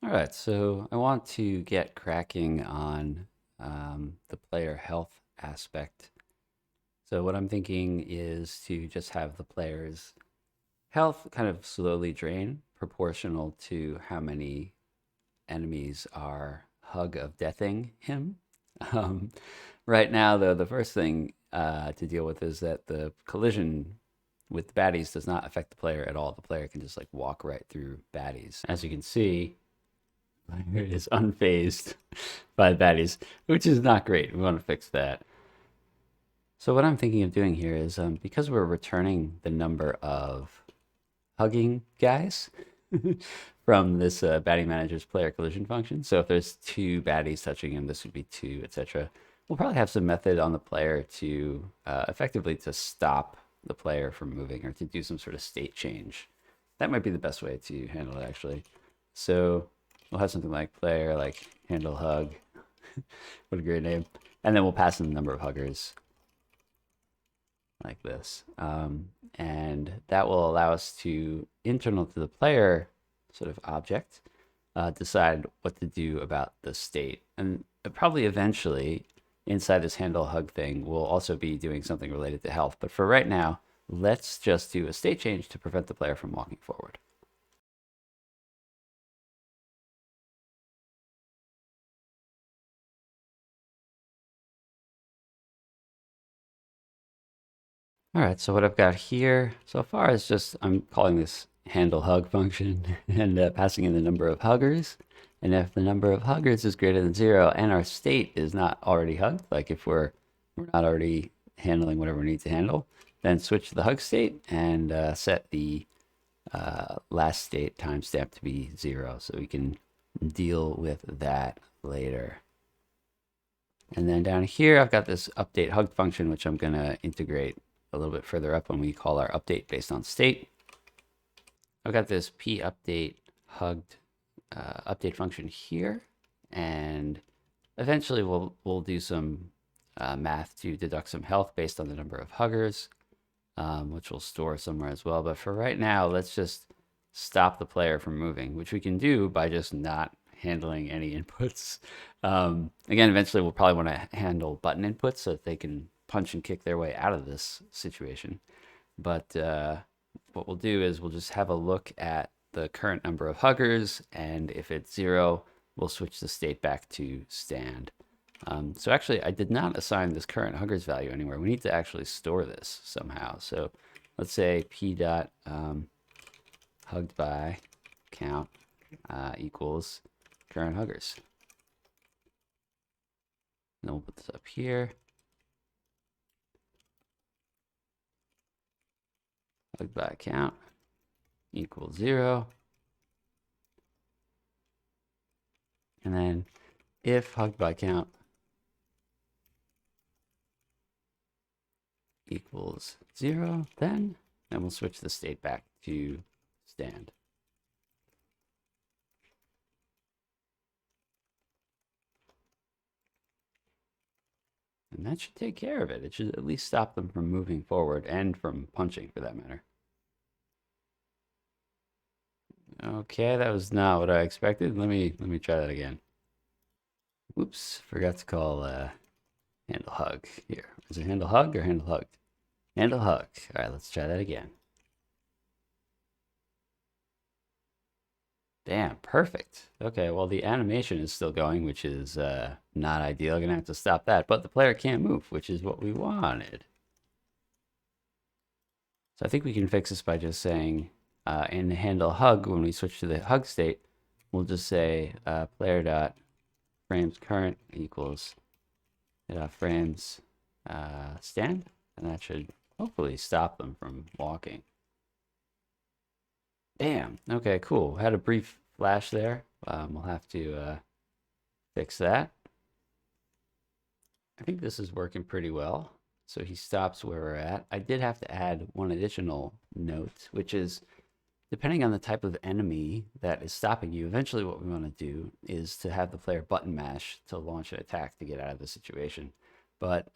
All right, so I want to get cracking on the player health aspect. So what I'm thinking is to just have the player's health kind of slowly drain, proportional to how many enemies are hug of deathing him. Um, right now, though, the first thing to deal with is that the collision with baddies does not affect the player at all. The player can just like walk right through baddies. As you can see, is unfazed by the baddies, which is not great. We want to fix that. So what I'm thinking of doing here is because we're returning the number of hugging guys from this baddie manager's player collision function. So if there's two baddies touching him, this would be two, etc. We'll probably have some method on the player to effectively to stop the player from moving or to do some sort of state change. That might be the best way to handle it, actually. So we'll have something like player, like handle hug. What a great name. And then we'll pass in the number of huggers like this. And that will allow us to, internal to the player sort of object, decide what to do about the state. And probably eventually, inside this handle hug thing, we'll also be doing something related to health. But for right now, let's just do a state change to prevent the player from walking forward. All right, so what I've got here so far is just, I'm calling this handle hug function and passing in the number of huggers. And if the number of huggers is greater than 0 and our state is not already hugged, like if we're not already handling whatever we need to handle, then switch to the hug state and set the last state timestamp to be 0 so we can deal with that later. And then down here, I've got this update hug function, which I'm going to integrate a little bit further up when we call our update based on state. I've got this p update hugged update function here, and eventually we'll do some math to deduct some health based on the number of huggers, which we'll store somewhere as well. But for right now, let's just stop the player from moving, which we can do by just not handling any inputs. Again, eventually we'll probably want to handle button inputs so that they can punch and kick their way out of this situation. But what we'll do is we'll just have a look at the current number of huggers, and if it's 0, we'll switch the state back to stand. So actually, I did not assign this current huggers value anywhere. We need to actually store this somehow. So let's say p dot hugged by count equals current huggers. And then we'll put this up here. Hugged by count equals 0. And then if hugged by count equals 0, then we'll switch the state back to stand. And that should take care of it. It should at least stop them from moving forward and from punching, for that matter. Okay, that was not what I expected. Let me try that again. Whoops, forgot to call handle hug here. Is it handle hug or handle hugged? Handle hug. All right, let's try that again. Damn, perfect. Okay, well, the animation is still going, which is not ideal. I'm going to have to stop that. But the player can't move, which is what we wanted. So I think we can fix this by just saying in the handle hug, when we switch to the hug state, we'll just say player dot frames current equals frames stand. And that should hopefully stop them from walking. Damn. Okay, cool. Had a brief flash there. We'll have to fix that. I think this is working pretty well. So he stops where we're at. I did have to add one additional note, which is depending on the type of enemy that is stopping you, eventually what we want to do is to have the player button mash to launch an attack to get out of the situation. But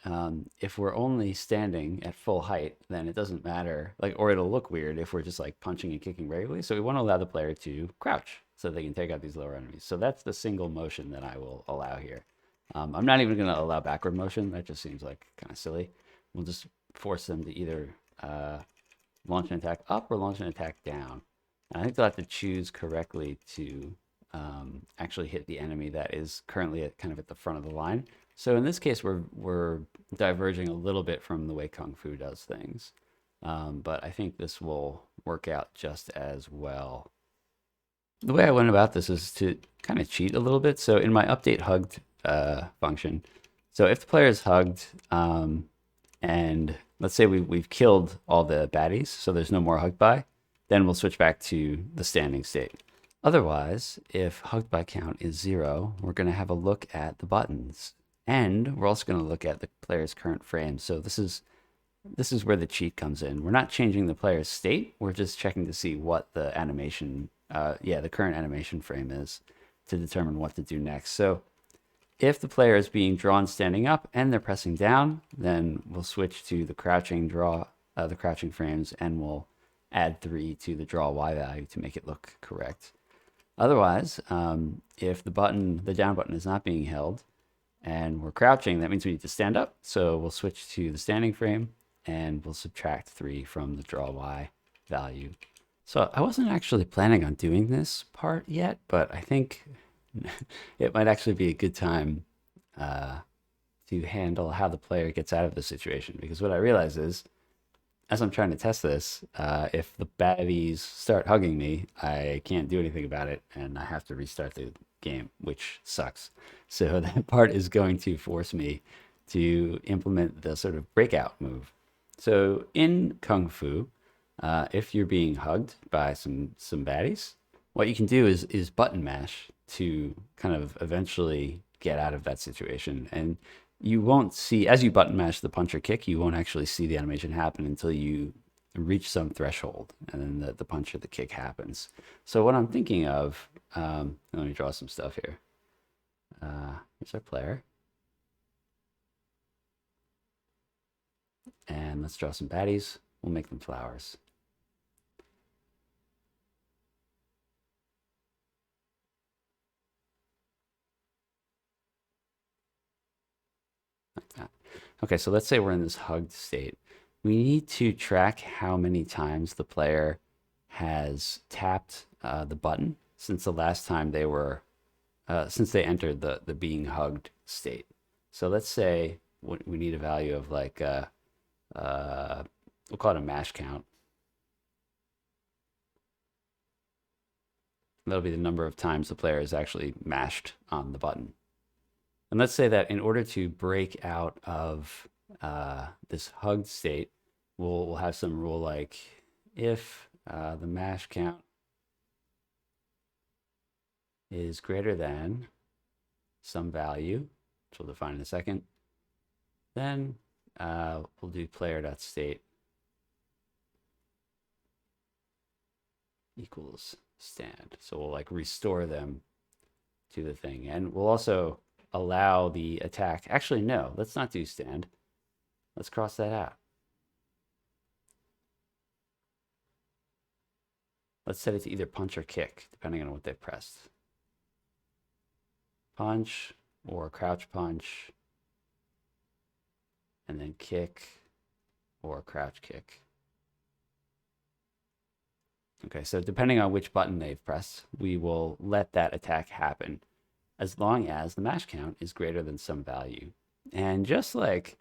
if we're only standing at full height, then it doesn't matter, like, or it'll look weird if we're just like punching and kicking regularly. So we want to allow the player to crouch so they can take out these lower enemies. So that's the single motion that I will allow here. I'm not even going to allow backward motion. That just seems like kind of silly. We'll just force them to either launch an attack up or launch an attack down. And I think they'll have to choose correctly to actually hit the enemy that is currently kind of at the front of the line. So in this case, we're diverging a little bit from the way Kung Fu does things. But I think this will work out just as well. The way I went about this is to kind of cheat a little bit. So in my update hugged function, so if the player is hugged and let's say we've killed all the baddies, so there's no more hugged by, then we'll switch back to the standing state. Otherwise, if hugged by count is 0, we're going to have a look at the buttons. And we're also going to look at the player's current frame. So this is where the cheat comes in. We're not changing the player's state. We're just checking to see what the animation, the current animation frame is to determine what to do next. So if the player is being drawn standing up and they're pressing down, then we'll switch to the crouching the crouching frames, and we'll add 3 to the draw Y value to make it look correct. Otherwise, if the down button is not being held and we're crouching, that means we need to stand up. So we'll switch to the standing frame and we'll subtract 3 from the draw Y value. So I wasn't actually planning on doing this part yet, but I think it might actually be a good time to handle how the player gets out of the situation. Because what I realize is, as I'm trying to test this, if the baddies start hugging me, I can't do anything about it, and I have to restart the game, which sucks. So that part is going to force me to implement the sort of breakout move. So in Kung Fu, if you're being hugged by some baddies, what you can do is button mash to kind of eventually get out of that situation. And you won't see, as you button mash the punch or kick, you won't actually see the animation happen until you reach some threshold, and then the punch or the kick happens. So what I'm thinking of, let me draw some stuff here. Here's our player. And let's draw some baddies. We'll make them flowers. Like that. Okay, so let's say we're in this hugged state. We need to track how many times the player has tapped the button since the last time they were, since they entered the being hugged state. So let's say we need a value of like, we'll call it a mash count. That'll be the number of times the player is actually mashed on the button. And let's say that in order to break out of this hugged state, we'll have some rule like if the mash count is greater than some value, which we'll define in a second, then we'll do player.state equals stand. So we'll like restore them to the thing. And we'll also allow the attack. Actually, no, let's not do stand. Let's cross that out. Let's set it to either punch or kick, depending on what they've pressed. Punch or crouch punch, and then kick or crouch kick. Okay, so depending on which button they've pressed, we will let that attack happen as long as the mash count is greater than some value. And just like,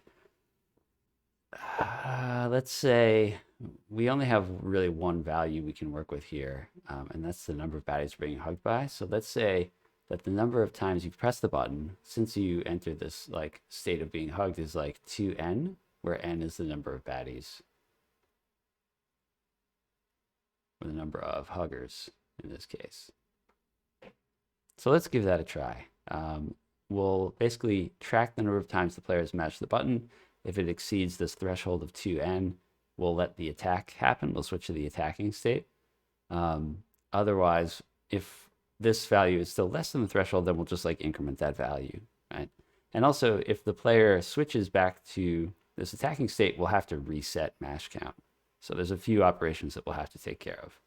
let's say we only have really one value we can work with here, and that's the number of baddies being hugged by. So let's say that the number of times you press the button since you entered this like state of being hugged is like 2n, where n is the number of baddies, or the number of huggers in this case. So let's give that a try. We'll basically track the number of times the player has mashed the button. If it exceeds this threshold of 2n, we'll let the attack happen. We'll switch to the attacking state. Otherwise, if this value is still less than the threshold, then we'll just like increment that value, right? And also, if the player switches back to this attacking state, we'll have to reset mash count. So there's a few operations that we'll have to take care of.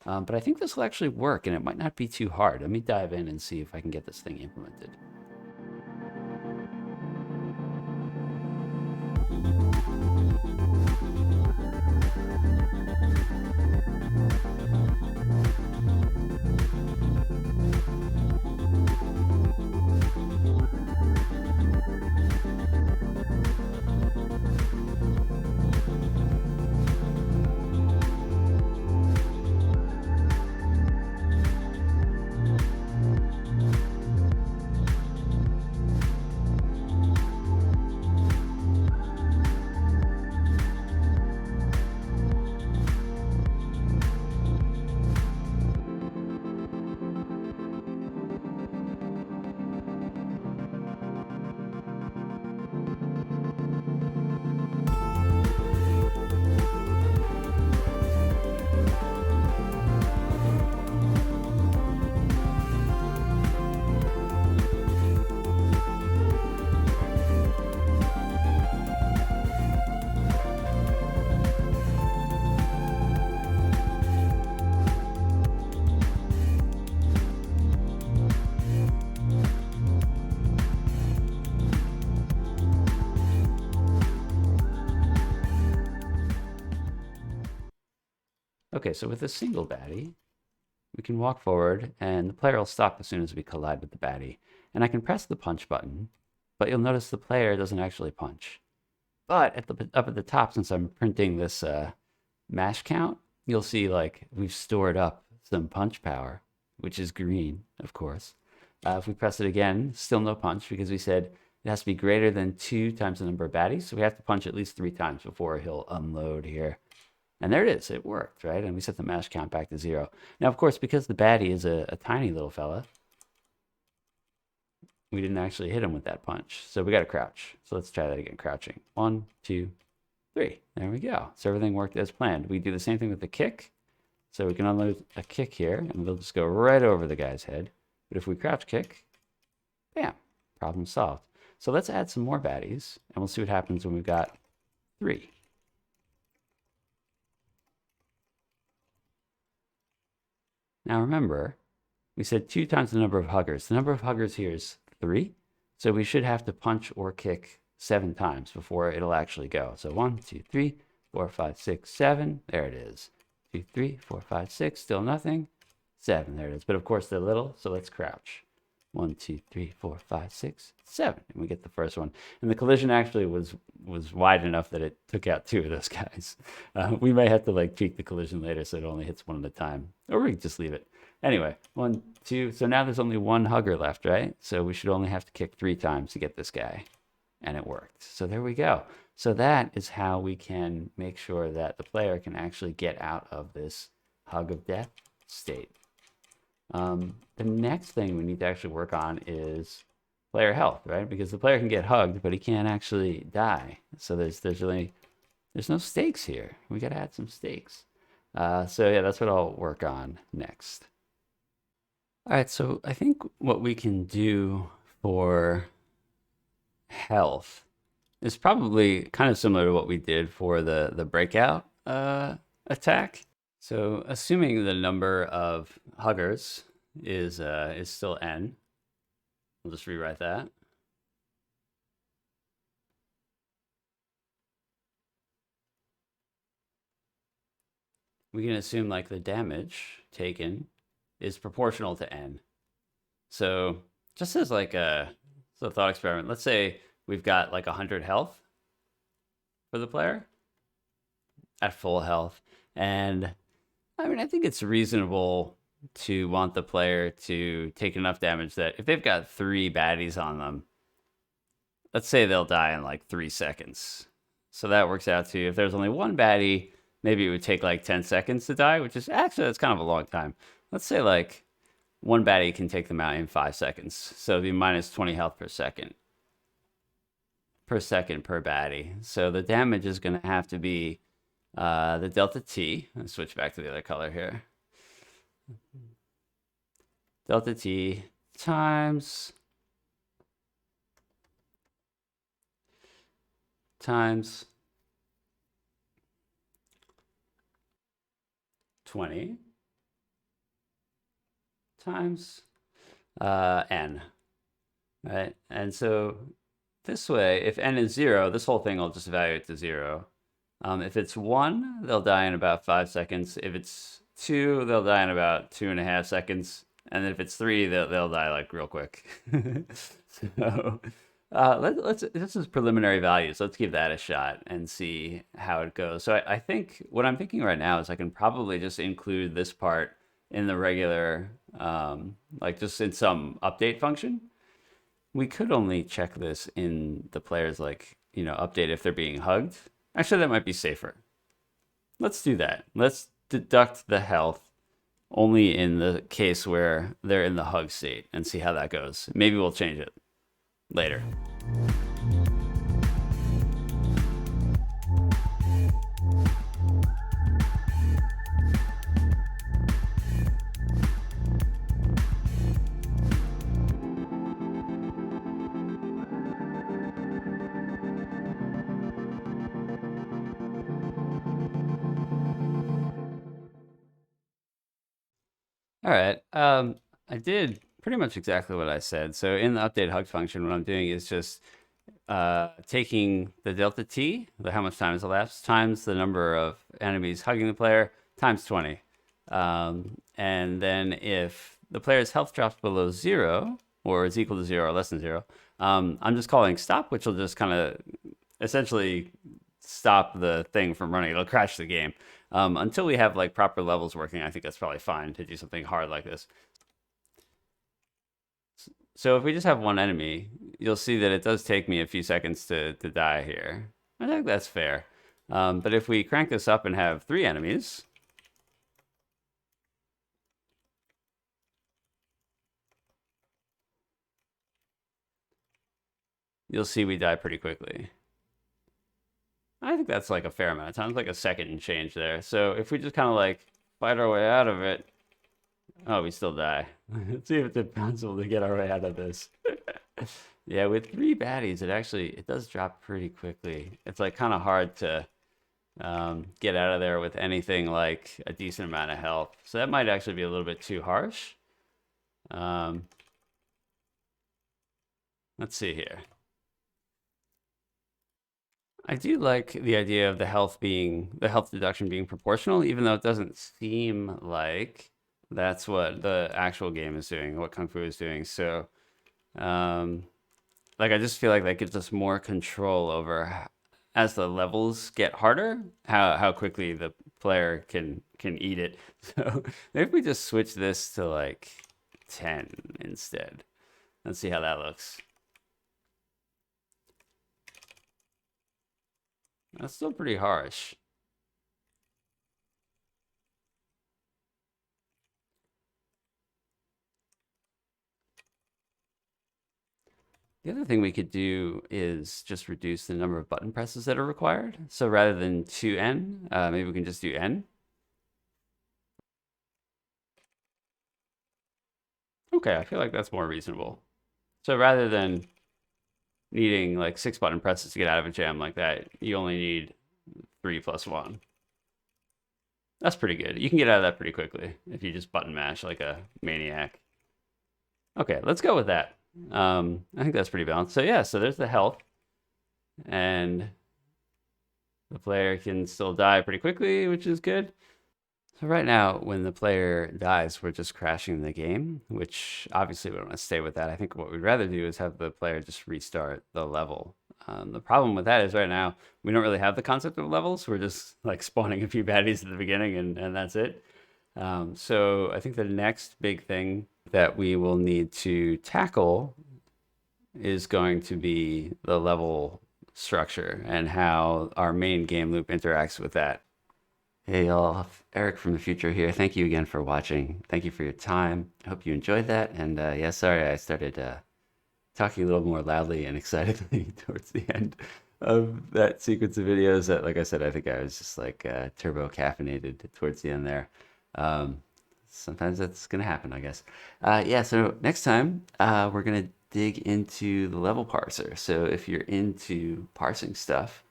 But I think this will actually work, and it might not be too hard. Let me dive in and see if I can get this thing implemented. Okay, so with a single baddie, we can walk forward and the player will stop as soon as we collide with the baddie. And I can press the punch button, but you'll notice the player doesn't actually punch. But up at the top, since I'm printing this mash count, you'll see like we've stored up some punch power, which is green, of course. If we press it again, still no punch because we said it has to be greater than 2 times the number of baddies. So we have to punch at least 3 times before he'll unload here. And there it is. It worked, right? And we set the mash count back to 0. Now, of course, because the baddie is a tiny little fella, we didn't actually hit him with that punch. So we got to crouch. So let's try that again. Crouching. 1, 2, 3. There we go. So everything worked as planned. We do the same thing with the kick. So we can unload a kick here, and we'll just go right over the guy's head. But if we crouch kick, bam, problem solved. So let's add some more baddies, and we'll see what happens when we've got 3. Now remember, we said 2 times the number of huggers. The number of huggers here is 3. So we should have to punch or kick 7 times before it'll actually go. So 1, 2, 3, 4, 5, 6, 7. There it is. 2, 3, 4, 5, 6. Still nothing. 7. There it is. But of course they're little, so let's crouch. 1, 2, 3, 4, 5, 6, 7. And we get the first one. And the collision actually was wide enough that it took out 2 of those guys. We may have to like tweak the collision later so it only hits 1 at a time. Or we can just leave it. Anyway, 1, 2. So now there's only 1 hugger left, right? So we should only have to kick 3 times to get this guy. And it worked. So there we go. So that is how we can make sure that the player can actually get out of this hug of death state. The next thing we need to actually work on is player health, right? Because the player can get hugged, but he can't actually die. So there's no stakes here. We got to add some stakes. So yeah, that's what I'll work on next. All right, so I think what we can do for health is probably kind of similar to what we did for the breakout attack. So assuming the number of huggers is still n, I'll just rewrite that. We can assume like the damage taken is proportional to n. So just as like a thought experiment, let's say we've got like 100 health for the player at full health. And I mean, I think it's reasonable to want the player to take enough damage that if they've got 3 baddies on them, let's say they'll die in like 3 seconds. So that works out to, if there's only 1 baddie, maybe it would take like 10 seconds to die, which is actually, that's kind of a long time. Let's say like 1 baddie can take them out in 5 seconds. So it'd be minus 20 health per second. Per baddie. So the damage is going to have to be the delta T. Let's switch back to the other color here. Delta T times 20. times n, right? And so this way, if n is 0, this whole thing will just evaluate to 0. If it's 1, they'll die in about 5 seconds. If it's 2, they'll die in about 2.5 seconds. And if it's 3, they'll die like real quick. So this is preliminary values. Let's give that a shot and see how it goes. So I think what I'm thinking right now is I can probably just include this part in the regular, like just in some update function. We could only check this in the player's like, update if they're being hugged. Actually, that might be safer. Let's do that. Let's deduct the health only in the case where they're in the hug state and see how that goes. Maybe we'll change it later. All right. I did pretty much exactly what I said. So in the update hug function, what I'm doing is just taking the delta t, how much time has elapsed, times the number of enemies hugging the player, times 20. And then if the player's health drops below 0, or is equal to 0 or less than 0, I'm just calling stop, which will just kind of essentially stop the thing from running. It'll crash the game. Until we have like proper levels working, I think that's probably fine to do something hard like this. So if we just have one enemy, you'll see that it does take me a few seconds to die here. I think that's fair. But if we crank this up and have 3 enemies, you'll see we die pretty quickly. I think that's like a fair amount of time. It's like a second and change there. So if we just kind of like fight our way out of it, oh, we still die. Let's see if it's possible to get our way out of this. Yeah, with 3 baddies, it does drop pretty quickly. It's like kind of hard to get out of there with anything like a decent amount of health. So that might actually be a little bit too harsh. Let's see here. I do like the idea of the health deduction being proportional, even though it doesn't seem like that's what the actual game is doing, what Kung Fu is doing. So, like, I just feel like that gives us more control over, as the levels get harder, how quickly the player can eat it. So maybe we just switch this to like 10 instead. Let's see how that looks. That's still pretty harsh. The other thing we could do is just reduce the number of button presses that are required. So rather than 2n, maybe we can just do n. Okay, I feel like that's more reasonable. So rather than needing like 6 button presses to get out of a jam like that, you only need 3 plus 1. That's pretty good. You can get out of that pretty quickly if you just button mash like a maniac. Okay, let's go with that. I think that's pretty balanced. So yeah, so there's the health. And the player can still die pretty quickly, which is good. So right now, when the player dies, we're just crashing the game, which obviously we don't want to stay with that. I think what we'd rather do is have the player just restart the level. The problem with that is right now, we don't really have the concept of levels. We're just like spawning a few baddies at the beginning and that's it. So I think the next big thing that we will need to tackle is going to be the level structure and how our main game loop interacts with that. Hey y'all, Eric from the future here. Thank you again for watching. Thank you for your time. I hope you enjoyed that. And yeah, sorry I started talking a little more loudly and excitedly towards the end of that sequence of videos. That, like I said, I think I was just like turbo caffeinated towards the end there. Sometimes that's gonna happen, I guess. Yeah, so next time we're gonna dig into the level parser. So if you're into parsing stuff,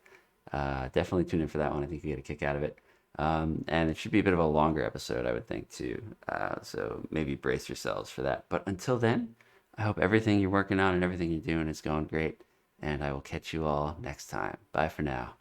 definitely tune in for that one. I think you get a kick out of it. And it should be a bit of a longer episode, I would think, too. So maybe brace yourselves for that. But until then, I hope everything you're working on and everything you're doing is going great. And I will catch you all next time. Bye for now.